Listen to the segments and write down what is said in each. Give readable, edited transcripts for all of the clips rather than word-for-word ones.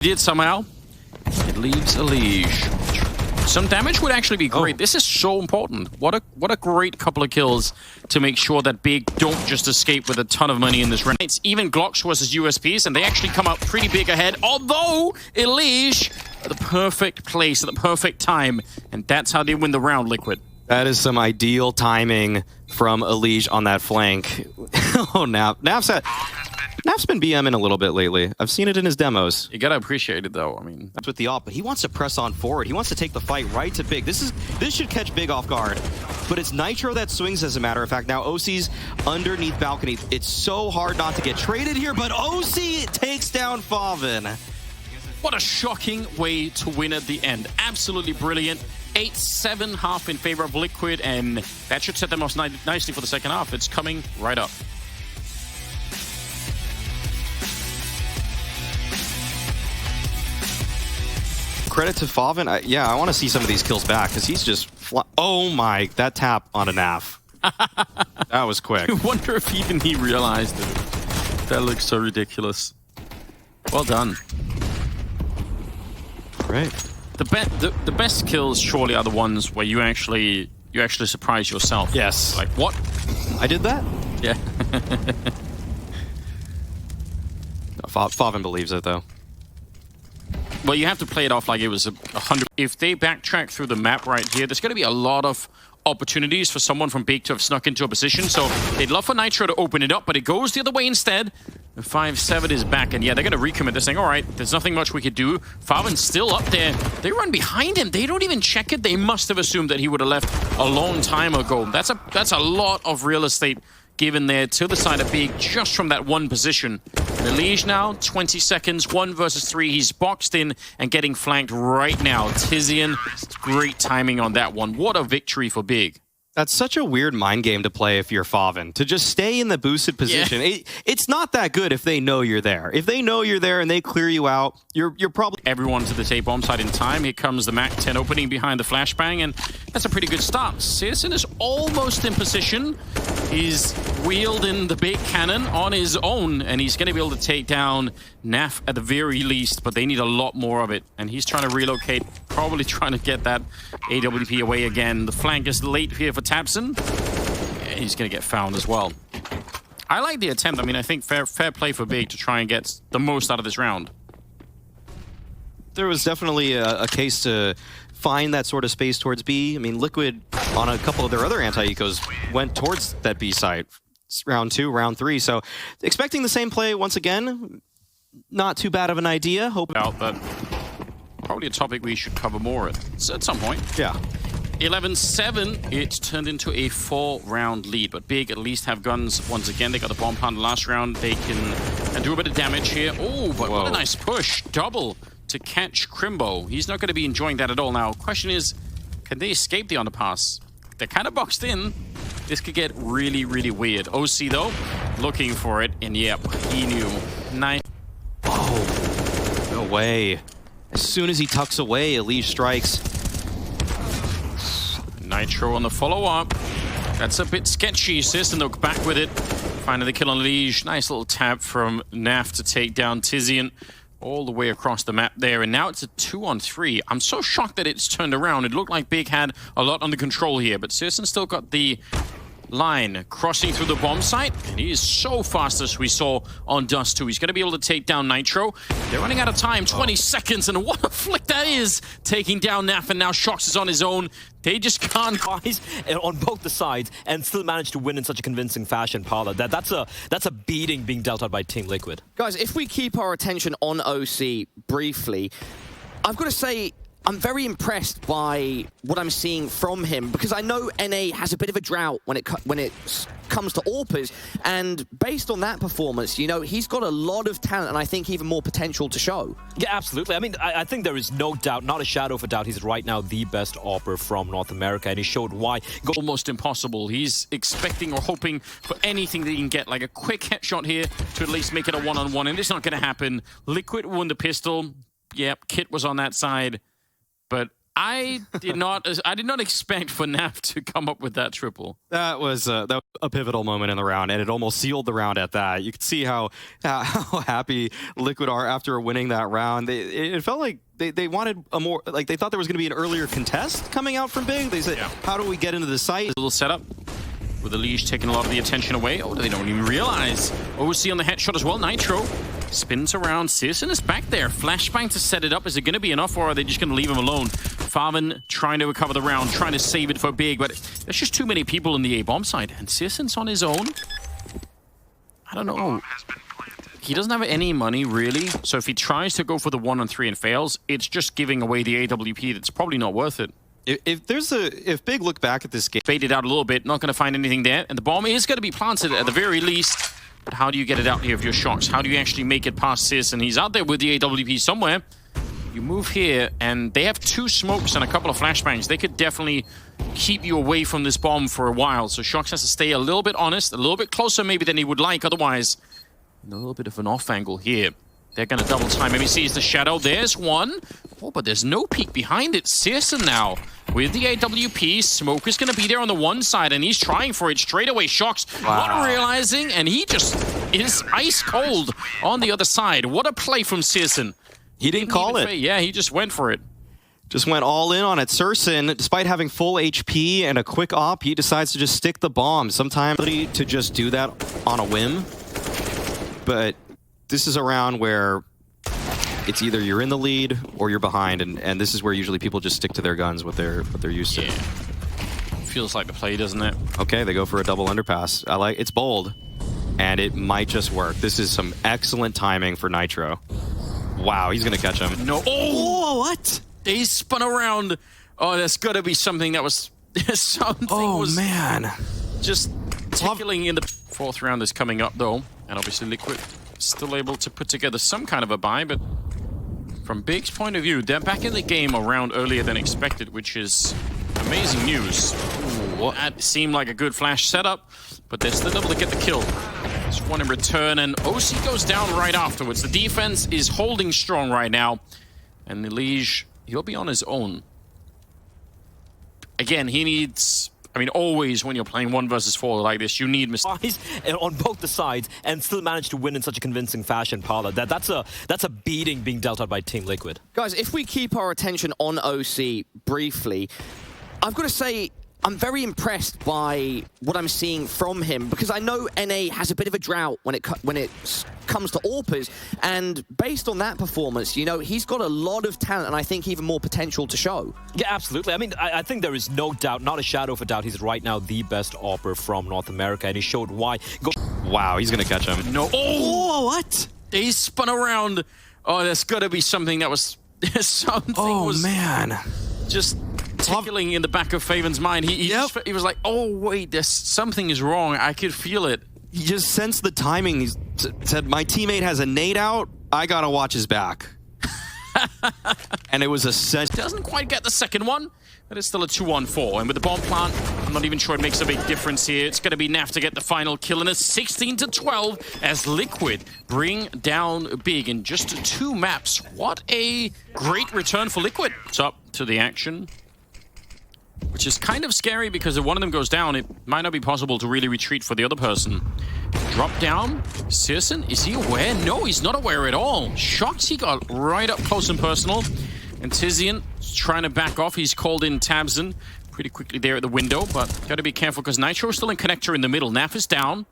Did somehow. It leaves EliGE. Some damage would actually be great. This is so important. What a great couple of kills to make sure that Big don't just escape with a ton of money in this round. It's even Glocks versus USPs, and they actually come out pretty big ahead. Although EliGE at the perfect place at the perfect time, and that's how they win the round. Liquid. That is some ideal timing from EliGE on that flank. Oh, NAF's been BMing a little bit lately. I've seen it in his demos. You gotta appreciate it, though. I mean, that's with the op, but he wants to press on forward. He wants to take the fight right to Big. This should catch Big off guard. But it's Nitro that swings, as a matter of fact. Now oSee's underneath balcony. It's so hard not to get traded here, but oSee takes down faveN. What a shocking way to win at the end. Absolutely brilliant. 8-7 half in favor of Liquid, and that should set them up nicely for the second half. It's coming right up. Credit to faveN. Yeah, I want to see some of these kills back, because he's just... Oh my, that tap on a NAF. That was quick. I wonder if even he realized it. That looks so ridiculous. Well done. Great. The best kills surely are the ones where you actually surprise yourself. Yes. Like, what? I did that? Yeah. faveN believes it, though. Well, you have to play it off like it was 100. If they backtrack through the map right here, there's going to be a lot of opportunities for someone from Big to have snuck into a position. So they'd love for Nitro to open it up, but it goes the other way instead. The 5-7 is back, and yeah, they're going to recommit this thing. All right, there's nothing much we could do. faveN's still up there. They run behind him. They don't even check it. They must have assumed that he would have left a long time ago. That's a lot of real estate given there to the side of Big just from that one position. EliGE now, 20 seconds, 1 versus 3. He's boxed in and getting flanked right now. Tizian, great timing on that one. What a victory for Big. That's such a weird mind game to play if you're faveN. To just stay in the boosted position. Yeah. It's not that good if they know you're there. If they know you're there and they clear you out, you're probably... Everyone to the tape bomb side in time. Here comes the Mac 10 opening behind the flashbang, and that's a pretty good start. syrsoN is almost in position. He's wielding the big cannon on his own, and he's going to be able to take down NAF at the very least, but they need a lot more of it. And he's trying to relocate, probably trying to get that AWP away again. The flank is late here for tabseN. Yeah, he's going to get found as well. I like the attempt. I mean, I think fair play for Big to try and get the most out of this round. There was definitely a case to find that sort of space towards B. I mean, Liquid, on a couple of their other anti-ecos, went towards that B site. It's round 2, round 3. So expecting the same play once again. Not too bad of an idea. Hope out, but probably a topic we should cover more at some point. Yeah. 11-7, it's turned into a 4-round lead, but Big at least have guns once again. They got the bomb plant last round. They can do a bit of damage here. Oh, but what a nice push. Double to catch Krimbo. He's not going to be enjoying that at all now. Question is, can they escape the underpass? They're kind of boxed in. This could get really, really weird. oSee, though, looking for it, and yep, he knew. Nice. Oh, no way. As soon as he tucks away, EliGE strikes. Nitro on the follow-up. That's a bit sketchy. syrsoN look back with it. Finding the kill on EliGE. Nice little tap from NAF to take down Tizian all the way across the map there. And now it's a 2-on-3. I'm so shocked that it's turned around. It looked like Big had a lot under control here, but syrsoN still got the line crossing through the bomb site, and he is so fast, as we saw on Dust 2. He's going to be able to take down Nitro. They're running out of time, 20 seconds, and what a flick that is, taking down NAF, and now shox is on his own. They just can't on both the sides and still manage to win in such a convincing fashion, Paula. That's a beating being dealt out by Team Liquid. Guys, if we keep our attention on oSee briefly, I've got to say, I'm very impressed by what I'm seeing from him, because I know NA has a bit of a drought when it comes to AWPers, and based on that performance, you know, he's got a lot of talent and I think even more potential to show. Yeah, absolutely. I mean, I think there is no doubt, not a shadow of a doubt, he's right now the best AWPer from North America, and he showed why. Almost impossible. He's expecting or hoping for anything that he can get, like a quick headshot here to at least make it a one-on-one, and it's not going to happen. Liquid won the pistol. Yep, Kit was on that side. But I did not expect for NAF to come up with that triple. That was a pivotal moment in the round, and it almost sealed the round at that. You could see how happy Liquid are after winning that round. It felt like they wanted a more, like they thought there was going to be an earlier contest coming out from Big. They said, how do we get into the site? A little setup with EliGE taking a lot of the attention away. Oh, they don't even realize. oSee on the headshot as well. Nitro spins around. syrsoN is back there. Flashbang to set it up. Is it going to be enough, or are they just going to leave him alone? faveN trying to recover the round, trying to save it for Big, but there's just too many people in the A bomb side, and syrsoN's on his own. I don't know. He doesn't have any money, really, so if he tries to go for the 1-on-3 and fails, it's just giving away the AWP that's probably not worth it. If Big look back at this game, faded out a little bit, not going to find anything there, and the bomb is going to be planted at the very least. But how do you get it out here if you're shox? How do you actually make it past syrsoN? He's out there with the AWP somewhere. You move here, and they have 2 smokes and a couple of flashbangs. They could definitely keep you away from this bomb for a while. So shox has to stay a little bit honest, a little bit closer maybe than he would like otherwise. And a little bit of an off angle here. They're going to double time. Maybe sees the shadow. There's one. Oh, but there's no peek behind it. syrsoN now with the AWP. Smoke is going to be there on the one side, and he's trying for it straight away. shox not realizing, and he just is ice cold on the other side. What a play from syrsoN. He didn't call it. Yeah, he just went for it. Just went all in on it. syrsoN, despite having full HP and a quick op, he decides to just stick the bomb. Sometimes to just do that on a whim. But this is a round where it's either you're in the lead or you're behind, and this is where usually people just stick to their guns, what they're used to. Feels like the play, doesn't it? Okay, they go for a double underpass. It's bold, and it might just work. This is some excellent timing for Nitro. Wow, he's gonna catch him. No. Oh, what? They spun around. Oh, there's got to be something that was something. Oh was man, just tickling in the 4th round is coming up though, and obviously Liquid still able to put together some kind of a buy, but from Big's point of view, they're back in the game a round earlier than expected, which is amazing news. Ooh, that seemed like a good flash setup, but they're still able to get the kill. Just one in return, and oSee goes down right afterwards. The defense is holding strong right now, and EliGE, he'll be on his own. Again, he needs... I mean, always when you're playing 1 versus 4 like this, you need mistakes on both the sides and still manage to win in such a convincing fashion, Paula. That's a beating being dealt out by Team Liquid. Guys, if we keep our attention on oSee briefly, I've got to say I'm very impressed by what I'm seeing from him, because I know NA has a bit of a drought when it comes to AWPers, and based on that performance, you know, he's got a lot of talent and I think even more potential to show. Yeah, absolutely. I mean, I think there is no doubt, not a shadow of a doubt, he's right now the best AWPer from North America, and he showed why. Wow, he's gonna catch him. No. Oh, what? They spun around. Oh, there's got to be something that was something. Oh man, just tickling in the back of faveN's mind. He was like, oh wait, something is wrong. I could feel it. He just sensed the timing. He said, my teammate has a nade out. I gotta watch his back. And it was a sense. Doesn't quite get the second one, but it's still a 2-on-4. And with the bomb plant, I'm not even sure it makes a big difference here. It's going to be NAF to get the final kill, and it's 16-12 as Liquid bring down Big in just 2 maps. What a great return for Liquid. It's up to the action, which is kind of scary because if one of them goes down, it might not be possible to really retreat for the other person. Drop down. syrsoN, is he aware? No, he's not aware at all. shox, he got right up close and personal. And Tizian trying to back off. He's called in tabseN pretty quickly there at the window, but got to be careful because Nitro is still in connector in the middle. NAF is down.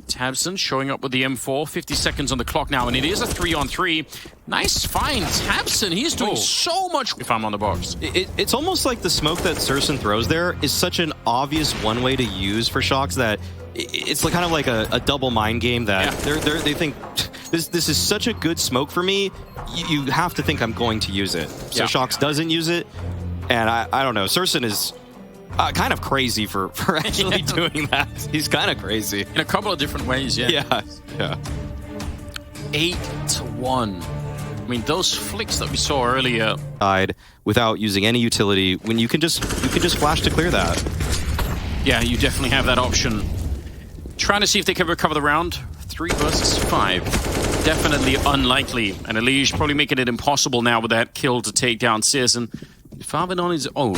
tabseN showing up with the M4. 50 seconds on the clock now, and it is a 3-on-3. Nice find, tabseN. He's doing so much if I'm on the box. It's almost like the smoke that syrsoN throws there is such an obvious one way to use for shox that it's like kind of like a double mind game that they think this is such a good smoke for me. You have to think I'm going to use it. So shox doesn't use it, and I don't know. syrsoN is kind of crazy for actually doing that. He's kind of crazy in a couple of different ways. Yeah. 8-1. I mean, those flicks that we saw earlier. Without using any utility, when you can just flash to clear that. Yeah, you definitely have that option. Trying to see if they can recover the round. 3 versus 5. Definitely unlikely. And EliGE probably making it impossible now with that kill to take down syrsoN. faveN on his own.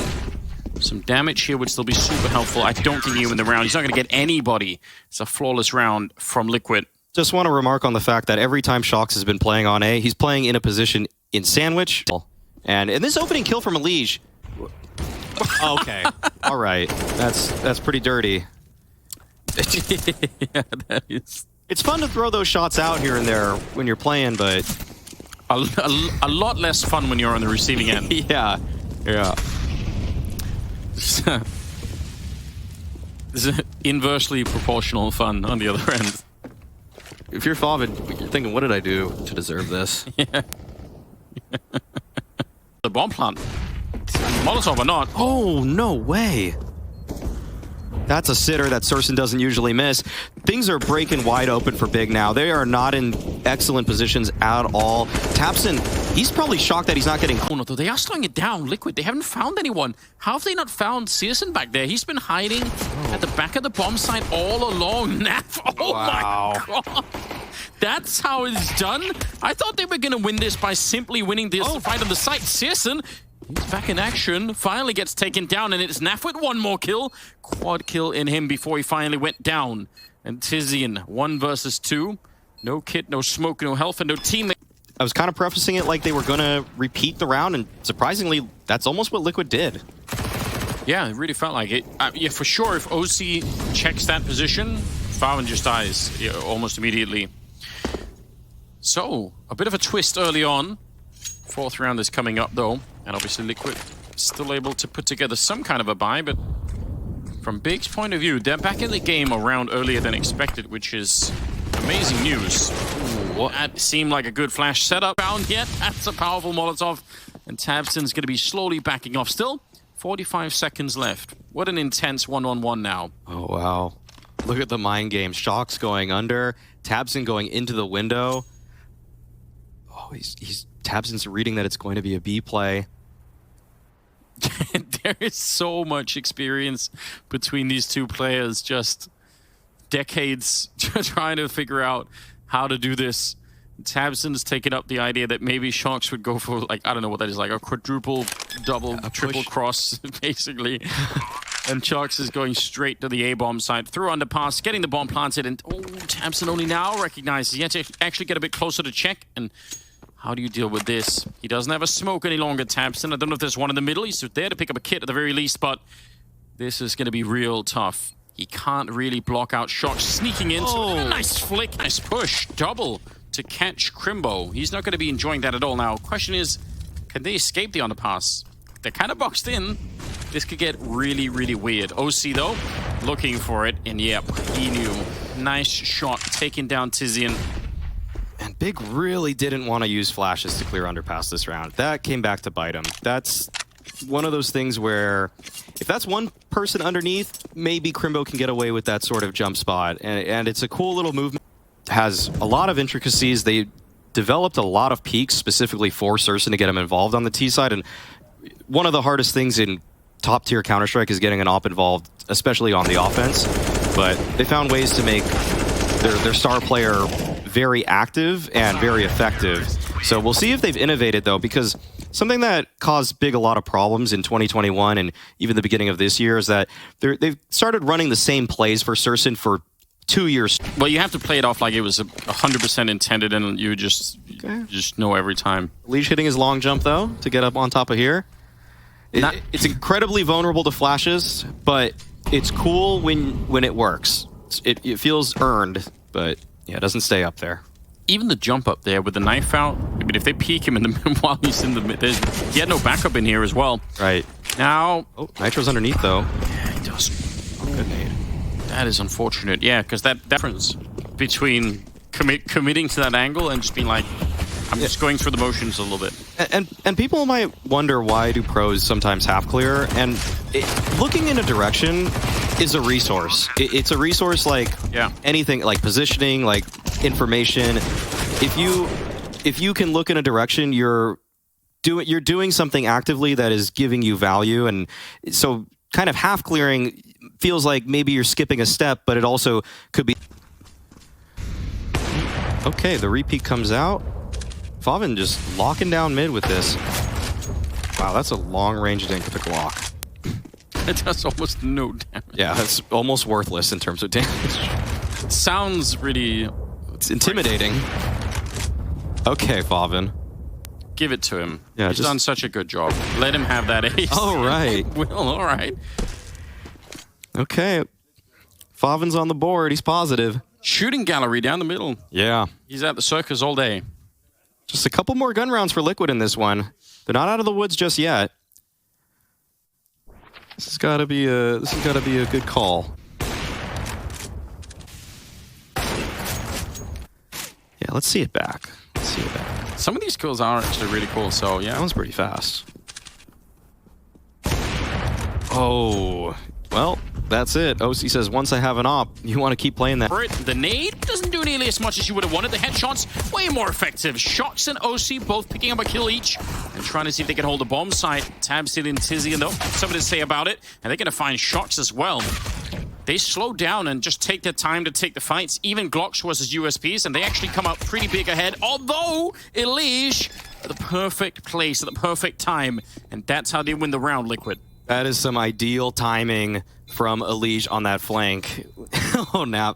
Some damage here would still be super helpful. I don't think he'll win the round. He's not going to get anybody. It's a flawless round from Liquid. Just want to remark on the fact that every time shox has been playing on A, he's playing in a position in sandwich. And in this opening kill from EliGE... Okay. All right. That's pretty dirty. Yeah, that is. It's fun to throw those shots out here and there when you're playing, but... A lot less fun when you're on the receiving end. Yeah. Yeah. There's inversely proportional fun on the other end. If you're faveN, you're thinking, what did I do to deserve this? Yeah. The bomb plant. Molotov or not. Oh, no way. That's a sitter that syrsoN doesn't usually miss. Things are breaking wide open for Big now. They are not in excellent positions at all. tabseN, he's probably shocked that he's not getting... Oh no, though they are slowing it down. Liquid, they haven't found anyone. How have they not found syrsoN back there? He's been hiding at the back of the bomb site all along. NAF, oh Wow. my god. That's how it's done? I thought they were going to win this by simply winning this fight on the site. syrsoN, he's back in action, finally gets taken down, and it's NAF with one more kill. Quad kill in him before he finally went down. And Tizian, 1 versus 2. No kit, no smoke, no health, and no teammate. I was kind of prefacing it like they were going to repeat the round, and surprisingly, that's almost what Liquid did. Yeah, it really felt like it. Yeah, for sure, if oSee checks that position, faveN just dies almost immediately. So, a bit of a twist early on. 4th round is coming up, though. And obviously Liquid still able to put together some kind of a buy, but from Big's point of view, they're back in the game a round earlier than expected, which is amazing news. Ooh, that seemed like a good flash setup. Found yet. That's a powerful Molotov. And tabseN's going to be slowly backing off. Still, 45 seconds left. What an intense 1-on-1 now. Oh, wow. Look at the mind game. shox going under. tabseN going into the window. Oh, tabseN's reading that it's going to be a B play. There is so much experience between these two players, just decades trying to figure out how to do this. tabseN's taken up the idea that maybe shox would go for, like, I don't know what that is, like a quadruple, double, triple cross, basically. And shox is going straight to the A-bomb side, through underpass, getting the bomb planted, and tabseN only now recognizes he had to actually get a bit closer to check, and how do you deal with this? He doesn't have a smoke any longer, tabseN. I don't know if there's one in the middle. He's there to pick up a kit at the very least, but this is going to be real tough. He can't really block out shox sneaking in. So nice flick, nice push, double to catch Krimbo. He's not going to be enjoying that at all now. Question is, can they escape the underpass? They're kind of boxed in. This could get really, really weird. oSee, though, looking for it, and yep, he knew. Nice shot, taking down Tizian. And Big really didn't want to use flashes to clear underpass this round. That came back to bite him. That's one of those things where if that's one person underneath, maybe Krimbo can get away with that sort of jump spot. And it's a cool little movement. Has a lot of intricacies. They developed a lot of peaks specifically for syrsoN to get him involved on the T side. And one of the hardest things in top-tier Counter-Strike is getting an op involved, especially on the offense. But they found ways to make their star player very active and very effective. So we'll see if they've innovated, though, because something that caused Big a lot of problems in 2021 and even the beginning of this year is that they've started running the same plays for syrsoN for 2 years. Well, you have to play it off like it was 100% intended, and you just know every time. EliGE hitting his long jump, though, to get up on top of here. It's incredibly vulnerable to flashes, but it's cool when it works. It feels earned, but yeah, it doesn't stay up there. Even the jump up there with the knife out, I mean, if they peek him in the while he's in the mid, he had no backup in here as well. Right. Now... Oh, Nitro's underneath, though. Yeah, he does. Good nade. That is unfortunate. Yeah, because that difference between committing to that angle and just being like, I'm just going through the motions a little bit. And people might wonder, why do pros sometimes half clear? And looking in a direction is a resource. It's a resource like anything, like positioning, like information. If you can look in a direction, you're doing something actively that is giving you value. And so kind of half clearing feels like maybe you're skipping a step, but it also could be... Okay, the repeat comes out. faveN just locking down mid with this. Wow, that's a long range dink with a Glock. It does almost no damage. Yeah, that's almost worthless in terms of damage. It sounds really... It's intimidating. Okay, faveN. Give it to him. Yeah, He's done such a good job. Let him have that ace. All right. Well, all right. Okay. faveN's on the board. He's positive. Shooting gallery down the middle. Yeah. He's at the circus all day. Just a couple more gun rounds for Liquid in this one. They're not out of the woods just yet. This has got to be a good call. Yeah, let's see it back. Let's see it back. Some of these kills are actually really cool, so yeah. That one's pretty fast. Oh, well, that's it. oSee says, once I have an op, you want to keep playing that. The nade doesn't do nearly as much as you would have wanted. The headshots, way more effective. shox and oSee both picking up a kill each and trying to see if they can hold the bomb site. tabseN and Tizian, though, something to say about it. And they're going to find shox as well. They slow down and just take their time to take the fights. Even Glocks versus USPs, and they actually come out pretty big ahead. Although, EliGE at the perfect place, at the perfect time. And that's how they win the round, Liquid. That is some ideal timing from EliGE on that flank. Oh, NAF.